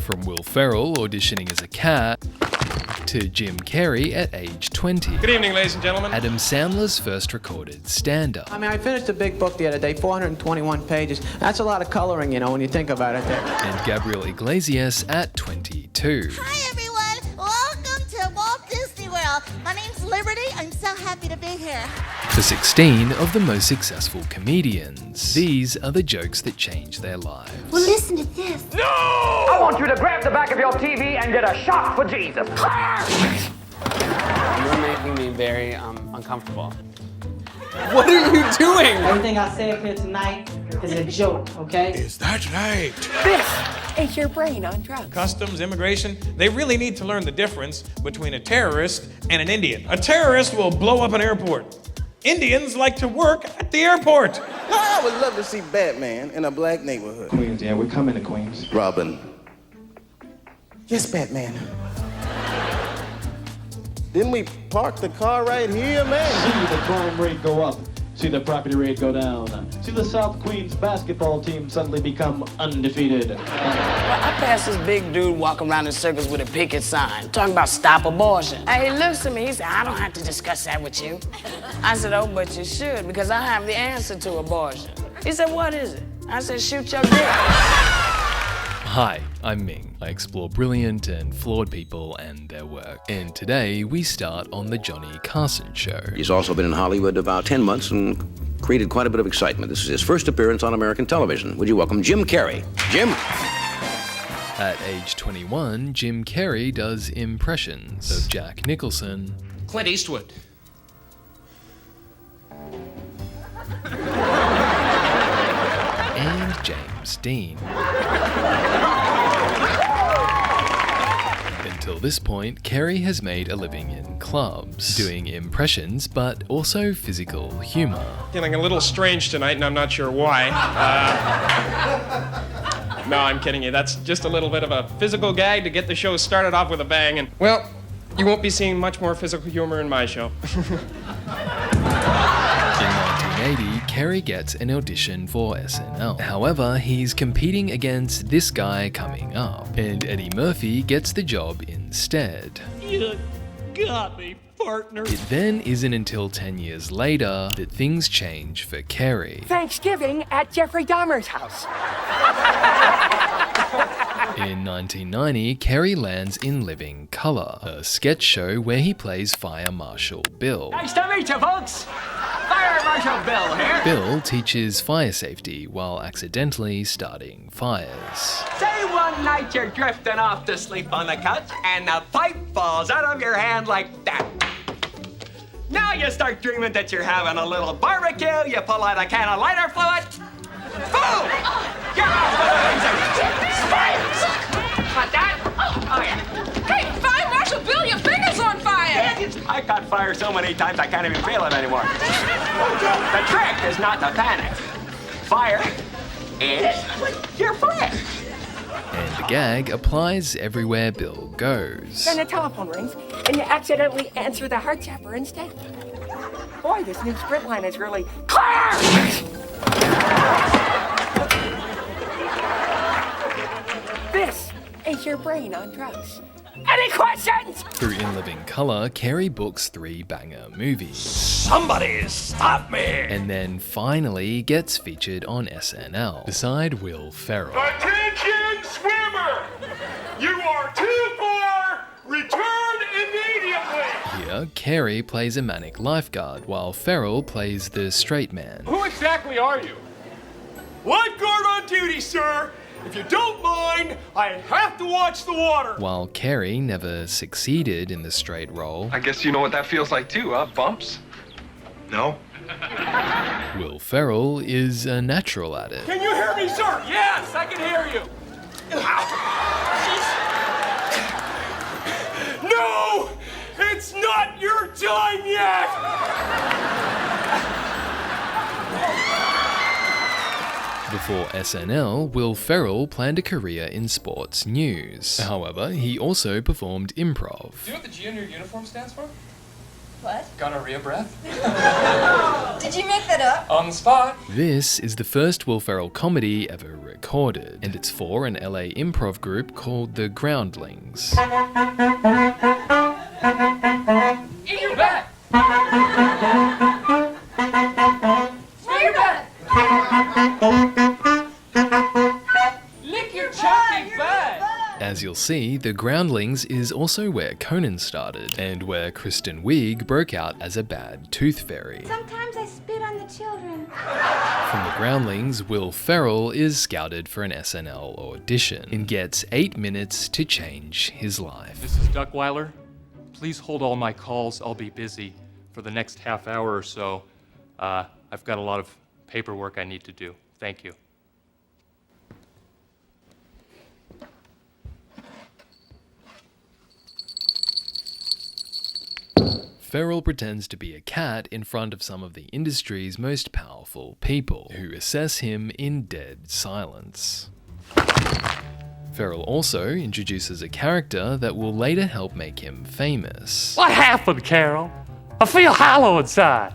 From Will Ferrell auditioning as a cat, to Jim Carrey at age 20. Good evening, ladies and gentlemen. Adam Sandler's first recorded stand-up. I mean, I finished a big book the other day, 421 pages. That's a lot of coloring, you know, when you think about it. And Gabriel Iglesias at 22. Hi, everyone. Welcome to Walt Disney World. My name's Liberty. I'm so happy to be here. For 16 of the most successful comedians. These are the jokes that change their lives. Well, listen to this. No! I want you to grab the back of your TV and get a shot for Jesus. You're making me very uncomfortable. What are you doing? Everything I say up here tonight is a joke, okay? Is that right? This is your brain on drugs. Customs, immigration, they really need to learn the difference between a terrorist and an Indian. A terrorist will blow up an airport. Indians like to work at the airport. I would love to see Batman in a black neighborhood. Queens, yeah, we're coming to Queens. Robin. Yes, Batman. Didn't we park the car right here, man? See the crime rate go up. See the property rate go down. See the South Queens basketball team suddenly become undefeated. Well, I passed this big dude walking around in circles with a picket sign, talking about stop abortion. And he looks at me, he said, I don't have to discuss that with you. I said, oh, but you should, because I have the answer to abortion. He said, what is it? I said, shoot your dick. Hi, I'm Ming. I explore brilliant and flawed people and their work. And today we start on The Johnny Carson Show. He's also been in Hollywood about 10 months and created quite a bit of excitement. This is his first appearance on American television. Would you welcome Jim Carrey? Jim? At age 21, Jim Carrey does impressions of Jack Nicholson, Clint Eastwood. and James Dean. Until this point, Carrey has made a living in clubs, doing impressions, but also physical humor. Feeling a little strange tonight, and I'm not sure why. No, I'm kidding you. That's just a little bit of a physical gag to get the show started off with a bang. And, well, you won't be seeing much more physical humor in my show. In 1980, Carrey gets an audition for SNL. However, he's competing against this guy coming up, and Eddie Murphy gets the job instead. You got me, partner. It then isn't until 10 years later that things change for Carrey. Thanksgiving at Jeffrey Dahmer's house. In 1990, Carrey lands in Living Color, a sketch show where he plays Fire Marshal Bill. Nice to meet you, folks. Fire Marshal Bill here. Bill teaches fire safety while accidentally starting fires. Say one night you're drifting off to sleep on the couch and the pipe falls out of your hand like that. Now you start dreaming that you're having a little barbecue, you pull out a can of lighter fluid, boom! You're off to the races. Fires! Got that? Oh yeah. Hey, Fire Marshal Bill, your finger's on fire! I caught fire so many times I can't even feel it anymore. The trick is not to panic. Fire is your friend. And the gag applies everywhere Bill goes. Then the telephone rings, and you accidentally answer the Hart zapper instead. Boy, this new Sprint line is really clear! This is your brain on drugs. Any questions? Through In Living Color, Carrey books 3 banger movies. Somebody stop me! And then finally gets featured on SNL beside Will Ferrell. Attention, swimmer! You are too far! Return immediately! Here, Carrey plays a manic lifeguard while Ferrell plays the straight man. Who exactly are you? Lifeguard on duty, sir! If you don't mind, I have to watch the water! While Carrey never succeeded in the straight role, I guess you know what that feels like too, huh? Bumps? No? Will Ferrell is a natural at it. Can you hear me, sir? Yes, I can hear you. No! It's not your time yet! Before SNL, Will Ferrell planned a career in sports news. However, he also performed improv. Do you know what the G on your uniform stands for? What? Gonorrhea breath? Did you make that up? On the spot. This is the first Will Ferrell comedy ever recorded, and it's for an LA improv group called the Groundlings. Eat your butt! Smell your butt! Lick your chunky butt! As you'll see, the Groundlings is also where Conan started, and where Kristen Wiig broke out as a bad tooth fairy. Sometimes I spit on the children. From the Groundlings, Will Ferrell is scouted for an SNL audition and gets 8 minutes to change his life. This is Duckweiler. Please hold all my calls. I'll be busy for the next half hour or so. I've got a lot of paperwork I need to do. Thank you. Ferrell pretends to be a cat in front of some of the industry's most powerful people, who assess him in dead silence. Ferrell also introduces a character that will later help make him famous. What happened, Carol? I feel hollow inside.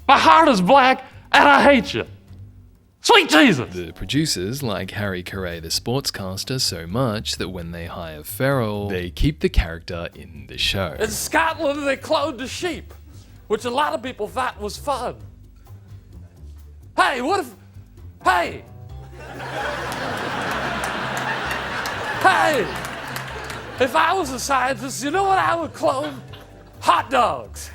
My heart is black and I hate you. Sweet Jesus! The producers like Harry Carey, the sportscaster, so much that when they hire Ferrell, they keep the character in the show. In Scotland, they cloned a sheep, which a lot of people thought was fun. Hey, what if... Hey! Hey! If I was a scientist, you know what I would clone? Hot dogs.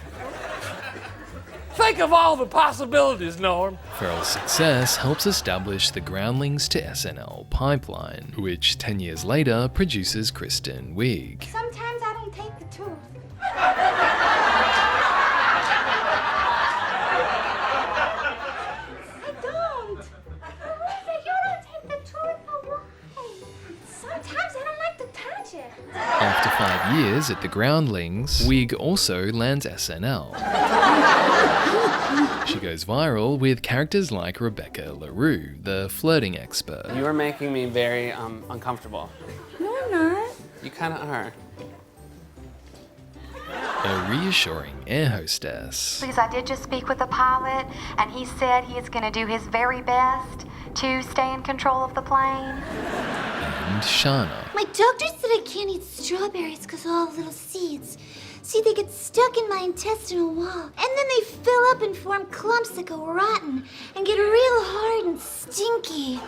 Think of all the possibilities, Norm. Ferrell's success helps establish the Groundlings to SNL pipeline, which 10 years later produces Kristen Wiig. Sometimes I don't take the tooth. I don't. You don't take the tooth. Why? Sometimes I don't like to touch it. After 5 years at the Groundlings, Wiig also lands SNL. She goes viral with characters like Rebecca LaRue, the flirting expert. You are making me very uncomfortable. No, I'm not. You kind of are. A reassuring air hostess. Because I did just speak with the pilot, and he said he is going to do his very best to stay in control of the plane. And Shauna. My doctor said I can't eat strawberries because of all the little seeds. See, they get stuck in my intestinal wall, and then they fill up and form clumps that go rotten and get real hard and stinky.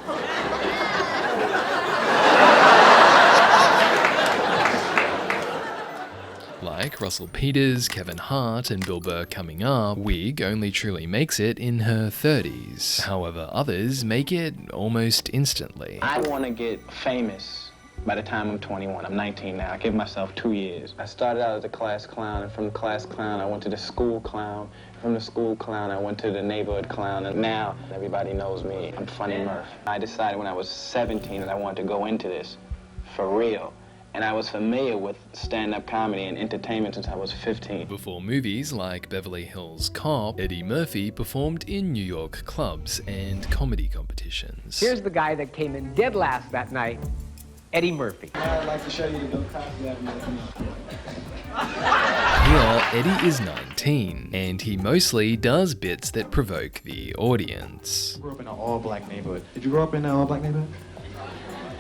Like Russell Peters, Kevin Hart, and Bill Burr coming up, Wiig only truly makes it in her 30s. However, others make it almost instantly. I want to get famous by the time I'm 21. I'm 19 now. I give myself 2 years. I started out as a class clown, and from the class clown, I went to the school clown. From the school clown, I went to the neighborhood clown, and now everybody knows me. I'm Funny Murph. I decided when I was 17 that I wanted to go into this for real. And I was familiar with stand-up comedy and entertainment since I was 15. Before movies like Beverly Hills Cop, Eddie Murphy performed in New York clubs and comedy competitions. Here's the guy that came in dead last that night, Eddie Murphy. I'd like to show you the Bill Cosby Avenue. Here, Eddie is 19, and he mostly does bits that provoke the audience. I grew up in an all-black neighborhood. Did you grow up in an all-black neighborhood?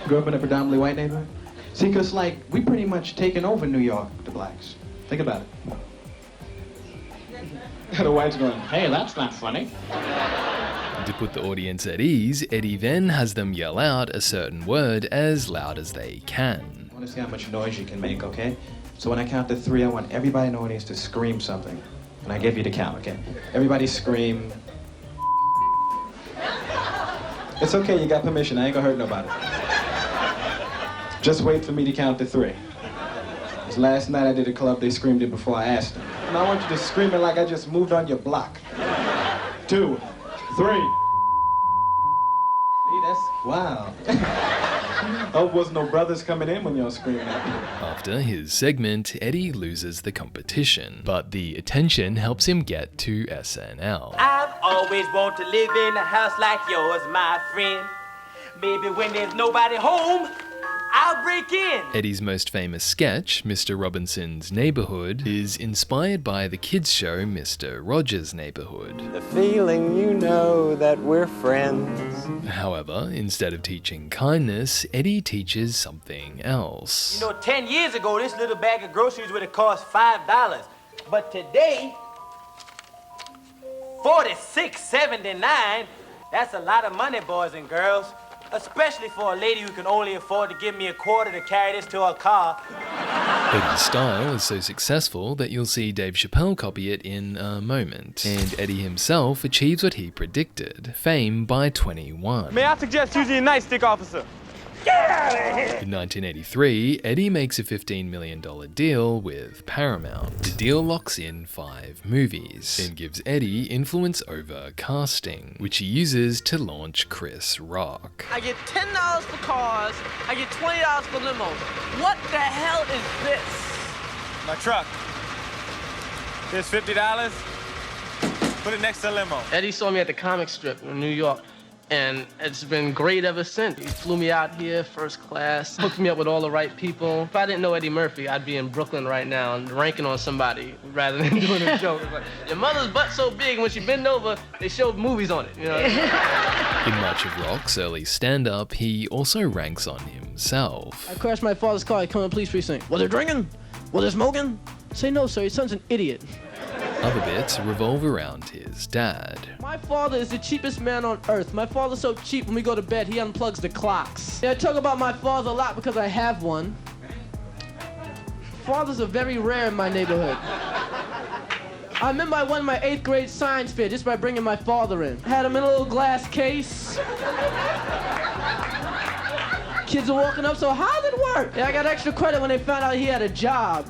Grew up in a predominantly white neighborhood? See, because, like, we pretty much taken over New York, the blacks. Think about it. The whites going, hey, that's not funny. To put the audience at ease, Eddie then has them yell out a certain word as loud as they can. I want to see how much noise you can make, okay? So when I count to 3, I want everybody in the audience to scream something. And I give you the count, okay? Everybody scream. It's okay, you got permission. I ain't gonna hurt nobody. Just wait for me to count to 3. Because last night I did a club, they screamed it before I asked them. And I want you to scream it like I just moved on your block. 2, 3. See, that's, wow. Hope wasn't no brothers coming in when y'all screaming at me. After his segment, Eddie loses the competition, but the attention helps him get to SNL. I've always wanted to live in a house like yours, my friend. Maybe when there's nobody home, I'll break in. Eddie's most famous sketch, Mr. Robinson's Neighborhood, is inspired by the kids' show Mr. Rogers' Neighborhood. The feeling you know that we're friends. However, instead of teaching kindness, Eddie teaches something else. You know, 10 years ago, this little bag of groceries would have cost $5. But today, $46.79. That's a lot of money, boys and girls. Especially for a lady who can only afford to give me a quarter to carry this to her car. Eddie's style is so successful that you'll see Dave Chappelle copy it in a moment. And Eddie himself achieves what he predicted, fame by 21. May I suggest using a nightstick, officer? Get out of here! In 1983, Eddie makes a $15 million deal with Paramount. The deal locks in 5 movies and gives Eddie influence over casting, which he uses to launch Chris Rock. I get $10 for cars, I get $20 for limos. What the hell is this? My truck. Here's $50. Put it next to the limo. Eddie saw me at the comic strip in New York. And it's been great ever since. He flew me out here, first class, hooked me up with all the right people. If I didn't know Eddie Murphy, I'd be in Brooklyn right now and ranking on somebody rather than doing a joke. Like, your mother's butt's so big, when she bend over, they showed movies on it, you know? In much of Rock's early stand-up, he also ranks on himself. I crashed my father's car at Conan Police Precinct. Was they drinking? Was they smoking? Say no, sir, your son's an idiot. Other bits revolve around his dad. My father is the cheapest man on earth. My father's so cheap when we go to bed, he unplugs the clocks. Yeah, I talk about my father a lot because I have one. Fathers are very rare in my neighborhood. I remember I won my 8th grade science fair just by bringing my father in. I had him in a little glass case. Kids are walking up, so how did it work? Yeah, I got extra credit when they found out he had a job.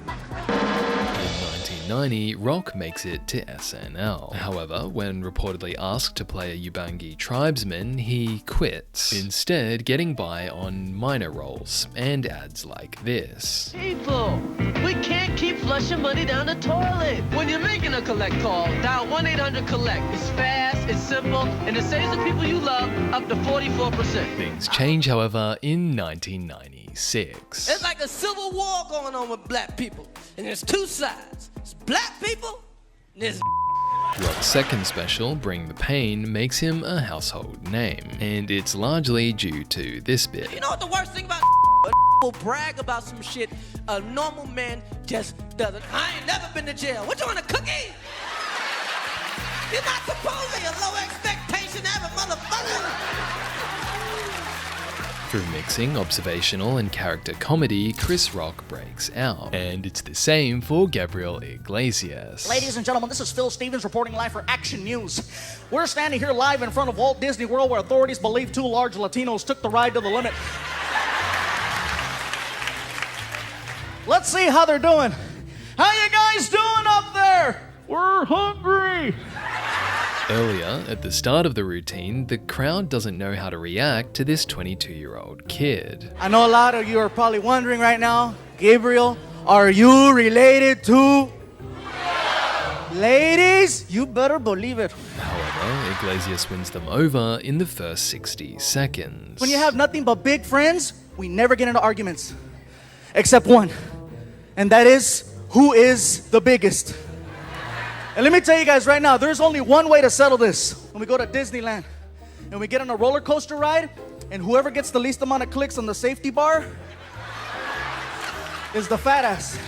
In 1990, Rock makes it to SNL. However, when reportedly asked to play a Ubangi tribesman, he quits, instead getting by on minor roles and ads like this. People, we can't keep flushing money down the toilet. When you're making a collect call, dial 1-800-COLLECT. It's fast, it's simple, and it saves the people you love up to 44%. Things change, however, in 1996. It's like a civil war going on with black people, and there's 2 sides. It's black people, and there's Rock's second special, Bring the Pain, makes him a household name, and it's largely due to this bit. You know what the worst thing about will brag about some shit a normal man just doesn't. I ain't never been to jail. What, you want a cookie? You're not supposed to be a low expectation ever, motherfucker. Through mixing observational and character comedy, Chris Rock breaks out, and it's the same for Gabriel Iglesias. Ladies and gentlemen, this is Phil Stevens reporting live for Action News. We're standing here live in front of Walt Disney World, where authorities believe 2 large Latinos took the ride to the limit. Let's see how they're doing. How you guys doing up there? We're hungry. Earlier, at the start of the routine, the crowd doesn't know how to react to this 22-year-old kid. I know a lot of you are probably wondering right now, Gabriel, are you related to? Ladies, you better believe it. However, Iglesias wins them over in the first 60 seconds. When you have nothing but big friends, we never get into arguments. Except one. And that is, who is the biggest? And let me tell you guys right now, there's only one way to settle this. When we go to Disneyland and we get on a roller coaster ride, and whoever gets the least amount of clicks on the safety bar is the fat ass.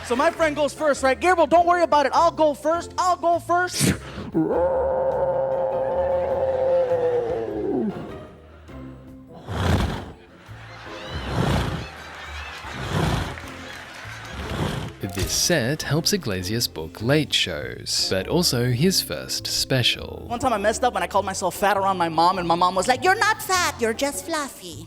So my friend goes first, right? Gabriel, don't worry about it. I'll go first. I'll go first. This set helps Iglesias book late shows, but also his first special. One time I messed up and I called myself fat around my mom, and my mom was like, "You're not fat, you're just fluffy."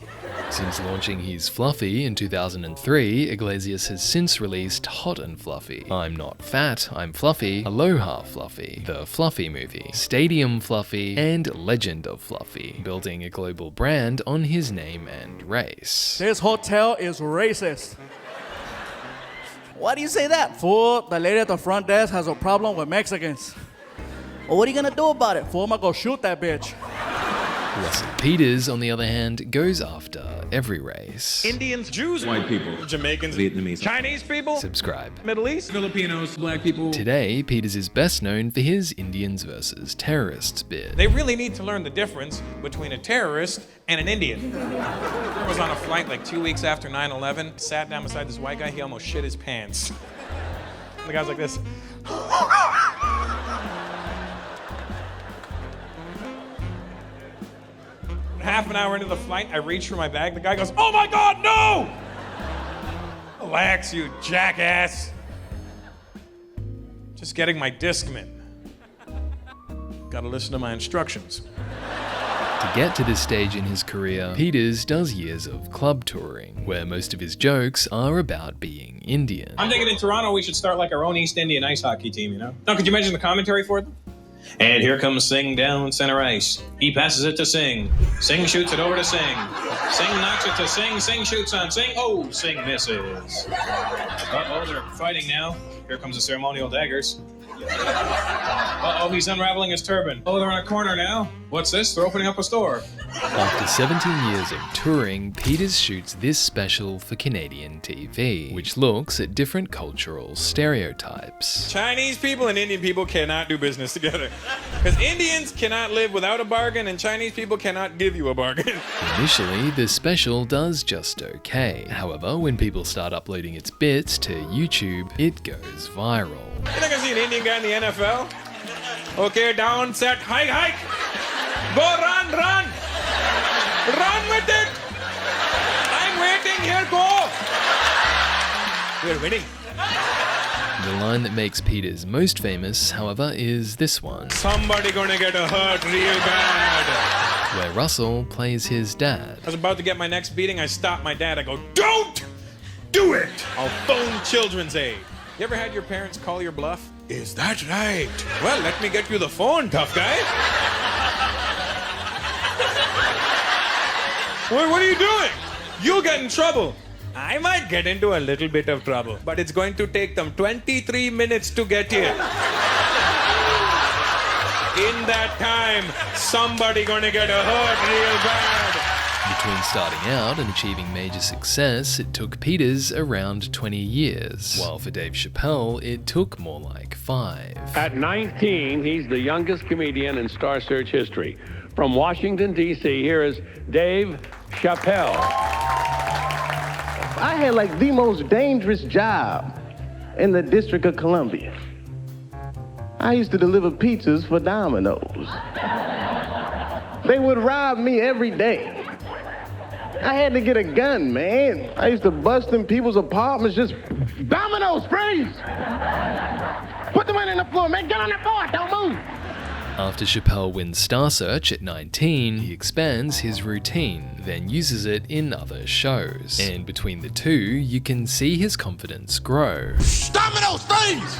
Since launching his Fluffy in 2003, Iglesias has since released Hot and Fluffy, I'm Not Fat, I'm Fluffy, Aloha Fluffy, The Fluffy Movie, Stadium Fluffy, and Legend of Fluffy, building a global brand on his name and race. This hotel is racist. Why do you say that? Fool, the lady at the front desk has a problem with Mexicans. Well, what are you gonna do about it? Fool, I'm gonna go shoot that bitch. Russell Peters, on the other hand, goes after every race. Indians, Jews, White people, Jamaicans, Vietnamese, Chinese people, Subscribe. Middle East, Filipinos, black people. Today, Peters is best known for his Indians versus terrorists bit. They really need to learn the difference between a terrorist and an Indian. I was on a flight like 2 weeks after 9/11, sat down beside this white guy, he almost shit his pants. The guy's like this. Half an hour into the flight, I reach for my bag. The guy goes, "Oh my God, no!" Relax, you jackass. Just getting my Discman. Gotta listen to my instructions. To get to this stage in his career, Peters does years of club touring, where most of his jokes are about being Indian. I'm thinking in Toronto we should start like our own East Indian ice hockey team, you know? Now, could you imagine the commentary for them? And here comes Singh down center ice. He passes it to Singh. Singh shoots it over to Singh. Singh knocks it to Singh. Singh shoots on Singh. Oh, Singh misses. Uh-oh, they're fighting now. Here comes the ceremonial daggers. Uh-oh, he's unraveling his turban. Oh, they're in a corner now. What's this? They're opening up a store. After 17 years of touring, Peters shoots this special for Canadian TV, which looks at different cultural stereotypes. Chinese people and Indian people cannot do business together. Because Indians cannot live without a bargain and Chinese people cannot give you a bargain. Initially, the special does just okay. However, when people start uploading its bits to YouTube, it goes viral. You think I see an Indian guy in the NFL? Okay, down, set, hike, hike. Go, run, run. Run with it. I'm waiting here, go. We're winning. The line that makes Peters most famous, however, is this one. Somebody gonna get hurt real bad. Where Russell plays his dad. I was about to get my next beating. I stopped my dad. I go, don't do it. I'll phone Children's Aid. You ever had your parents call your bluff? Is that right? Well, let me get you the phone, tough guy. Well, what are you doing? You'll get in trouble. I might get into a little bit of trouble, but it's going to take them 23 minutes to get here. In that time, somebody gonna get hurt real bad. Between starting out and achieving major success, it took Peters around 20 years, while for Dave Chappelle, it took more like 5. At 19, he's the youngest comedian in Star Search history. From Washington, D.C., here is Dave Chappelle. I had like the most dangerous job in the District of Columbia. I used to deliver pizzas for Domino's. They would rob me every day. I had to get a gun, man. I used to bust in people's apartments, just Domino's, freeze! Put the money on the floor, man, get on the floor, don't move! After Chappelle wins Star Search at 19, he expands his routine, then uses it in other shows. And between the two, you can see his confidence grow. Domino's, freeze!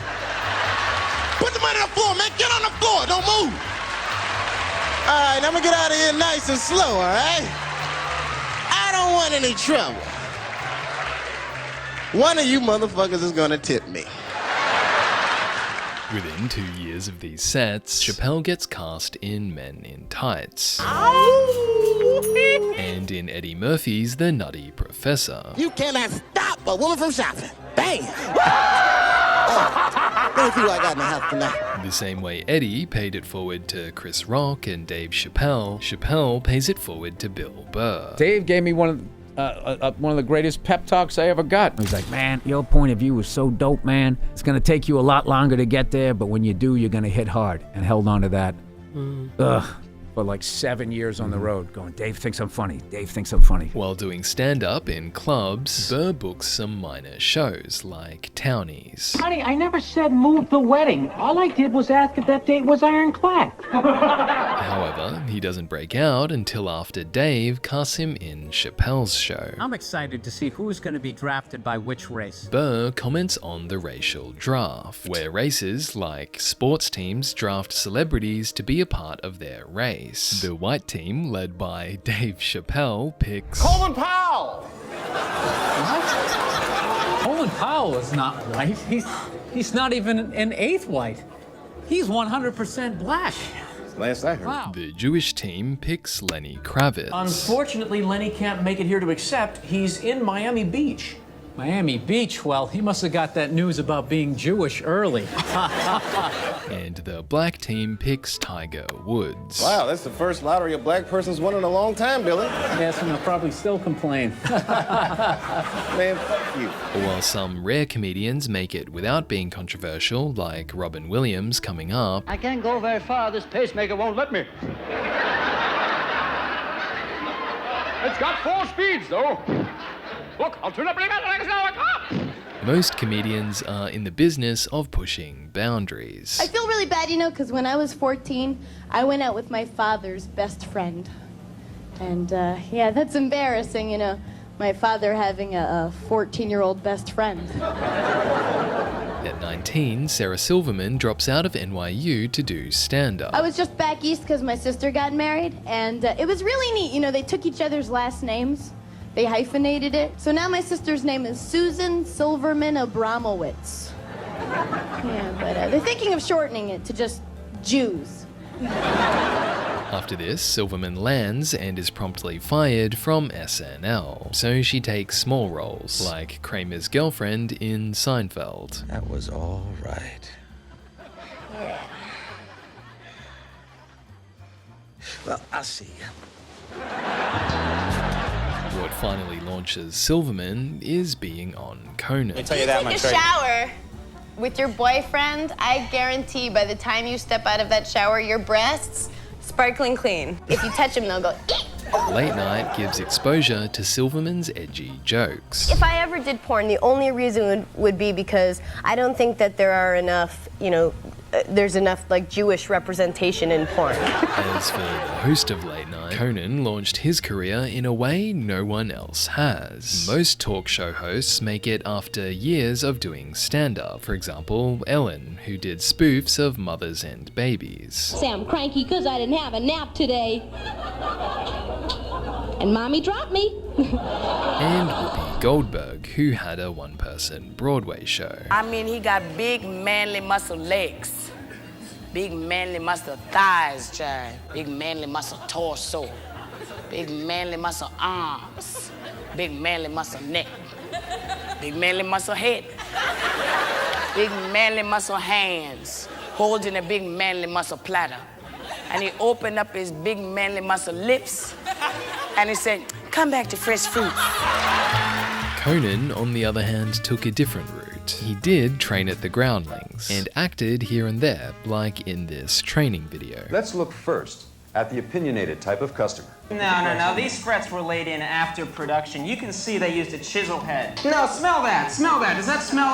Put the money on the floor, man, get on the floor, don't move! All right, I'm gonna get out of here nice and slow, all right? I don't want any trouble. One of you motherfuckers is gonna tip me. Within 2 years of these sets, Chappelle gets cast in Men in Tights. And in Eddie Murphy's The Nutty Professor. You cannot stop a woman from shopping. Bam! Let me see what I got in the house tonight. The same way Eddie paid it forward to Chris Rock and Dave Chappelle, Chappelle pays it forward to Bill Burr. Dave gave me one of the greatest pep talks I ever got. He's like, man, your point of view is so dope, man. It's gonna take you a lot longer to get there, but when you do, you're gonna hit hard. And held on to that. For like 7 years on the road, going, Dave thinks I'm funny. Dave thinks I'm funny. While doing stand-up in clubs, Burr books some minor shows like Townies. Honey, I never said move the wedding. All I did was ask if that date was ironclad. However, he doesn't break out until after Dave casts him in Chappelle's show. I'm excited to see who's going to be drafted by which race. Burr comments on the racial draft, where races like sports teams draft celebrities to be a part of their race. The white team, led by Dave Chappelle, picks Colin Powell! What? Colin Powell is not white. He's not even an eighth white. He's 100% black. Last I heard. Wow. The Jewish team picks Lenny Kravitz. Unfortunately, Lenny can't make it here to accept. He's in Miami Beach. Miami Beach? Well, he must have got that news about being Jewish early. And the black team picks Tiger Woods. Wow, that's the first lottery a black person's won in a long time, Billy. Yes, and I'll probably still complain. Man, fuck you. While some rare comedians make it without being controversial, like Robin Williams coming up, I can't go very far. This pacemaker won't let me. It's got 4 speeds, though. Look, I'll turn up most comedians are in the business of pushing boundaries. I feel really bad, because when I was 14, I went out with my father's best friend. And, yeah, that's embarrassing, my father having a 14-year-old best friend. At 19, Sarah Silverman drops out of NYU to do stand-up. I was just back east because my sister got married, and it was really neat. They took each other's last names. They hyphenated it. So now my sister's name is Susan Silverman Abramowitz. Yeah, but they're thinking of shortening it to just Jews. After this, Silverman lands and is promptly fired from SNL. So she takes small roles, like Kramer's girlfriend in Seinfeld. That was all right. Yeah. Well, I'll see you. What finally launches Silverman is being on Conan. Let me tell you that much. Take a shower with your boyfriend, I guarantee by the time you step out of that shower, your breasts sparkling clean. If you touch them, they'll go, eek! Late Night gives exposure to Silverman's edgy jokes. If I ever did porn, the only reason would be because I don't think that there are enough, there's enough Jewish representation in porn. As for the host of Late Night, Conan launched his career in a way no one else has. Most talk show hosts make it after years of doing stand-up. For example, Ellen, who did spoofs of mothers and babies. Say I'm cranky because I didn't have a nap today. And mommy dropped me. And Whoopi Goldberg, who had a one-person Broadway show. I mean, he got big, manly muscle legs. Big, manly muscle thighs, child. Big, manly muscle torso. Big, manly muscle arms. Big, manly muscle neck. Big, manly muscle head. Big, manly muscle hands. Holding a big, manly muscle platter. And he opened up his big, manly muscle lips. And he said, come back to fresh fruit. Conan, on the other hand, took a different route. He did train at the Groundlings and acted here and there, like in this training video. Let's look first at the opinionated type of customer. No. These frets were laid in after production. You can see they used a chisel head. No, smell that. Smell that. Does that smell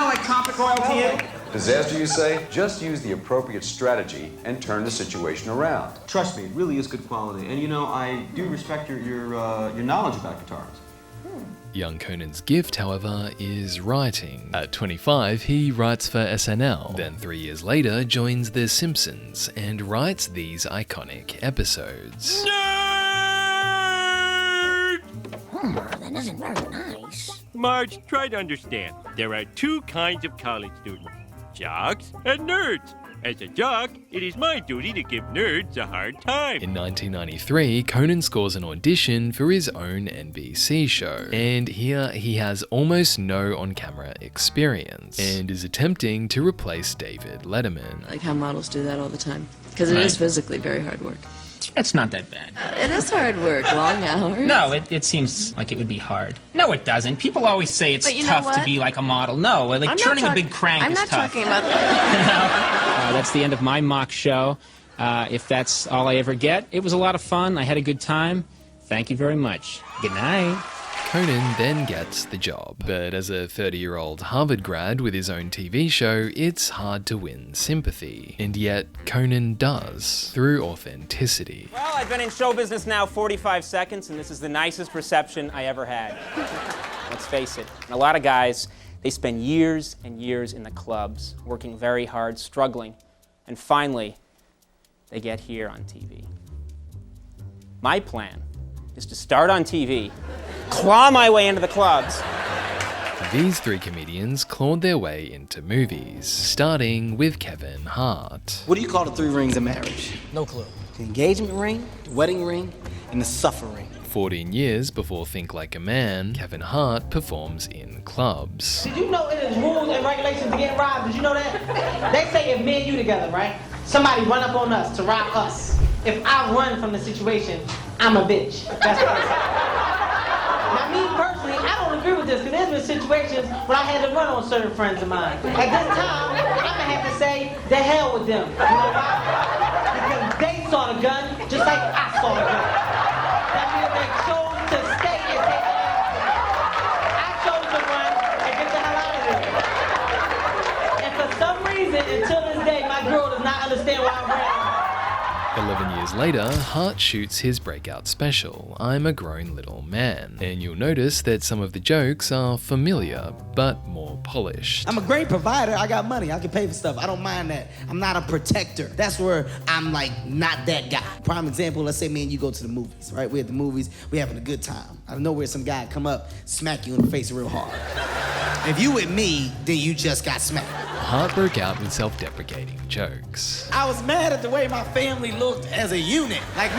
like topic oil to you? Disaster, you say? Just use the appropriate strategy and turn the situation around. Trust me, it really is good quality. And I do respect your knowledge about guitars. Young Conan's gift, however, is writing. At 25, he writes for SNL. Then 3 years later, joins The Simpsons and writes these iconic episodes. That isn't very nice. Marge, try to understand. There are 2 kinds of college students, jocks and nerds. As a jock, it is my duty to give nerds a hard time. In 1993, Conan scores an audition for his own NBC show, and here he has almost no on-camera experience, and is attempting to replace David Letterman. Like how models do that all the time, because it is physically very hard work. It's not that bad. It is hard work, long hours. No, it seems like it would be hard. No, it doesn't. People always say it's tough to be like a model. No, like turning a big crank is tough. I'm not talking about that. That's the end of my mock show. If that's all I ever get, it was a lot of fun. I had a good time. Thank you very much. Good night. Conan then gets the job, but as a 30-year-old Harvard grad with his own TV show, it's hard to win sympathy. And yet, Conan does, through authenticity. Well, I've been in show business now 45 seconds, and this is the nicest reception I ever had. Let's face it, a lot of guys, they spend years and years in the clubs, working very hard, struggling, and finally, they get here on TV. My plan is to start on TV, claw my way into the clubs, These three comedians clawed their way into movies, starting with Kevin Hart. What do you call the 3 rings of marriage? No clue. The engagement ring, the wedding ring, and the suffering. 14 years before Think Like a Man, Kevin Hart performs in clubs. Did you know it is rules and regulations to get robbed? Did you know that? They say if me and you together, right? Somebody run up on us to rob us. If I run from the situation, I'm a bitch. That's what they say. Now me personally, I don't agree with this, because there's been situations when I had to run on certain friends of mine. At this time, I'm gonna have to say, the hell with them. You know why? Because they saw the gun, just like I saw the gun. That means they chose to stay and take the action. I chose to run and get the hell out of there. And for some reason, until this day, my girl does not understand why I ran. 11 years later, Hart shoots his breakout special, I'm a Grown Little Man, and you'll notice that some of the jokes are familiar, but more polished. I'm a great provider, I got money, I can pay for stuff, I don't mind that. I'm not a protector. That's where I'm like, not that guy. Prime example, let's say me and you go to the movies, right? We're at the movies, we're having a good time. Out of nowhere, some guy come up, smack you in the face real hard. If you with me, then you just got smacked. Hart broke out with self-deprecating jokes. I was mad at the way my family looked as a unit. Like,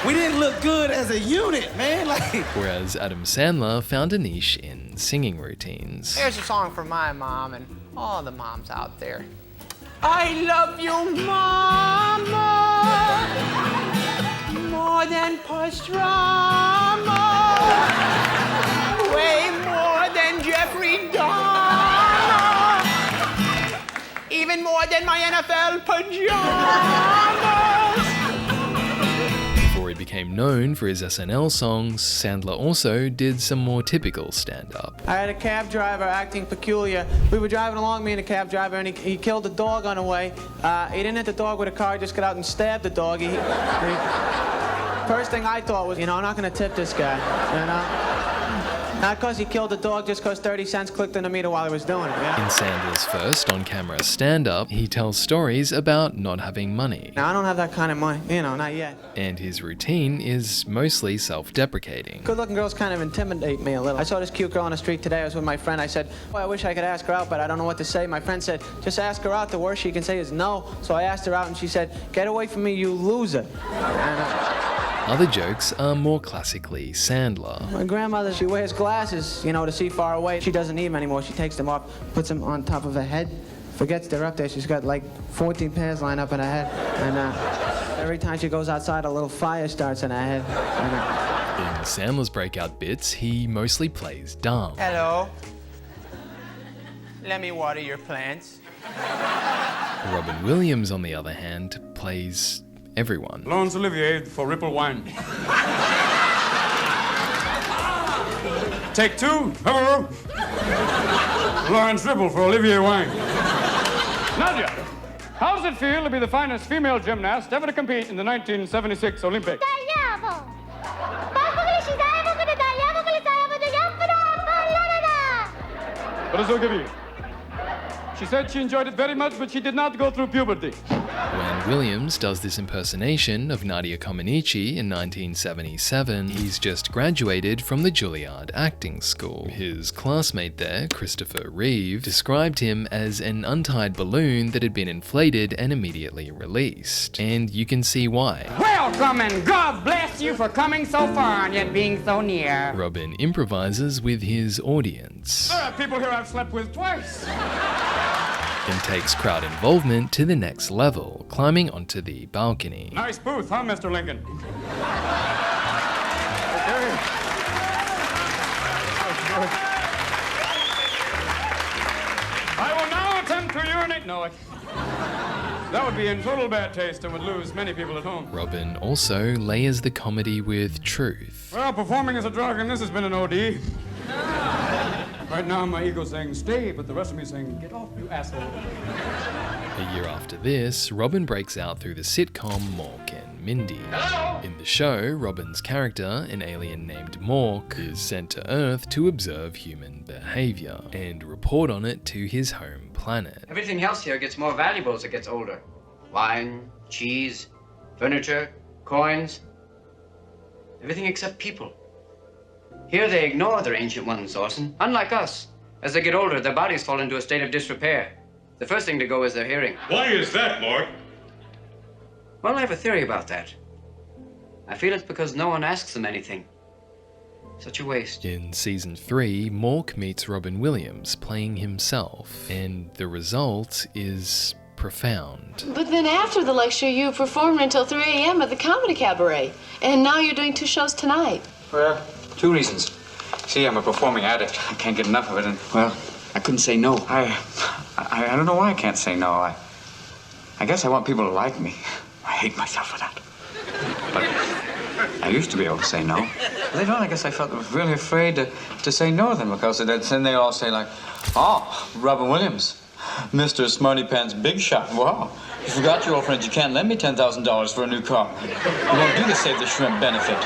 we didn't look good as a unit, man. Like. Whereas Adam Sandler found a niche in singing routines. Here's a song for my mom and all the moms out there. I love you, Mama, more than pastrama, way more than Jeffrey Dahmer. Even more than my NFL pajamas. Before he became known for his SNL songs, Sandler also did some more typical stand-up. I had a cab driver acting peculiar. We were driving along, me and the cab driver, and he killed the dog on the way. He didn't hit the dog with a car, he just got out and stabbed the dog. First thing I thought was, I'm not gonna tip this guy, Not because he killed the dog, just because 30 cents clicked in the meter while he was doing it, In Sandler's first on-camera stand-up, he tells stories about not having money. Now, I don't have that kind of money, not yet. And his routine is mostly self-deprecating. Good-looking girls kind of intimidate me a little. I saw this cute girl on the street today. I was with my friend. I said, I wish I could ask her out, but I don't know what to say. My friend said, just ask her out. The worst she can say is no. So I asked her out, and she said, get away from me, you loser. Other jokes are more classically Sandler. My grandmother, she wears glasses, to see far away. She doesn't need them anymore. She takes them off, puts them on top of her head, forgets they're up there. She's got like 14 pairs lined up in her head. And every time she goes outside, a little fire starts in her head. In Sandler's breakout bits, he mostly plays dumb. Hello. Let me water your plants. Robin Williams, on the other hand, plays everyone. Laurence Olivier for Ripple Wine. Take 2. Hello. Lawrence Ripple for Olivier Wine. Nadia, how does it feel to be the finest female gymnast ever to compete in the 1976 Olympics? She said she enjoyed it very much, but she did not go through puberty. When Williams does this impersonation of Nadia Comaneci in 1977, he's just graduated from the Juilliard Acting School. His classmate there, Christopher Reeve, described him as an untied balloon that had been inflated and immediately released. And you can see why. Welcome and God bless you for coming so far and yet being so near. Robin improvises with his audience. There are people here I've slept with twice. And takes crowd involvement to the next level, climbing onto the balcony. Nice booth, huh, Mr. Lincoln? I will now attempt to urinate. No, that would be in total bad taste and would lose many people at home. Robin also layers the comedy with truth. Well, performing is a drug, and this has been an OD. Right now, my ego's saying stay, but the rest of me is saying get off, you asshole. A year after this, Robin breaks out through the sitcom Mork and Mindy. Hello? In the show, Robin's character, an alien named Mork, is sent to Earth to observe human behavior and report on it to his home planet. Everything else here gets more valuable as it gets older. Wine, cheese, furniture, coins. Everything except people. Here they ignore their ancient ones, Orson. Unlike us. As they get older, their bodies fall into a state of disrepair. The first thing to go is their hearing. Why is that, Mark? Well, I have a theory about that. I feel it's because no one asks them anything. Such a waste. In season 3, Mork meets Robin Williams playing himself, and the result is profound. But then after the lecture, you performed until 3 a.m. at the Comedy Cabaret. And now you're doing 2 shows tonight. Well, 2 reasons. See, I'm a performing addict. I can't get enough of it, and, well, I couldn't say no. I don't know why I can't say no. I guess I want people to like me. I hate myself for that. But I used to be able to say no. Later on, I guess I felt really afraid to say no to them, because then they all say, like, oh, Robin Williams, Mr. Smarty Pants Big Shot. Wow, you forgot your old friend. You can't lend me $10,000 for a new car. You won't do the Save the Shrimp benefit.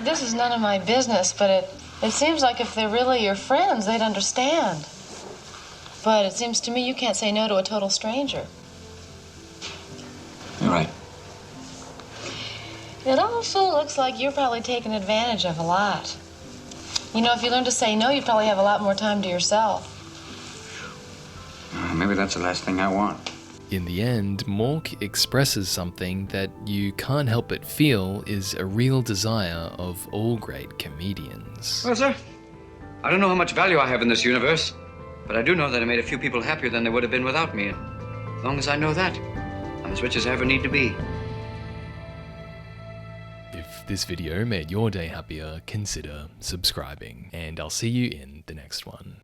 This is none of my business, but it seems like if they're really your friends, they'd understand. But it seems to me you can't say no to a total stranger. You're right. It also looks like you're probably taken advantage of a lot. You know, if you learn to say no, you'd probably have a lot more time to yourself. Maybe that's the last thing I want. In the end, Mork expresses something that you can't help but feel is a real desire of all great comedians. Well, sir, I don't know how much value I have in this universe, but I do know that I made a few people happier than they would have been without me. And as long as I know that, I'm as rich as I ever need to be. If this video made your day happier, consider subscribing, and I'll see you in the next one.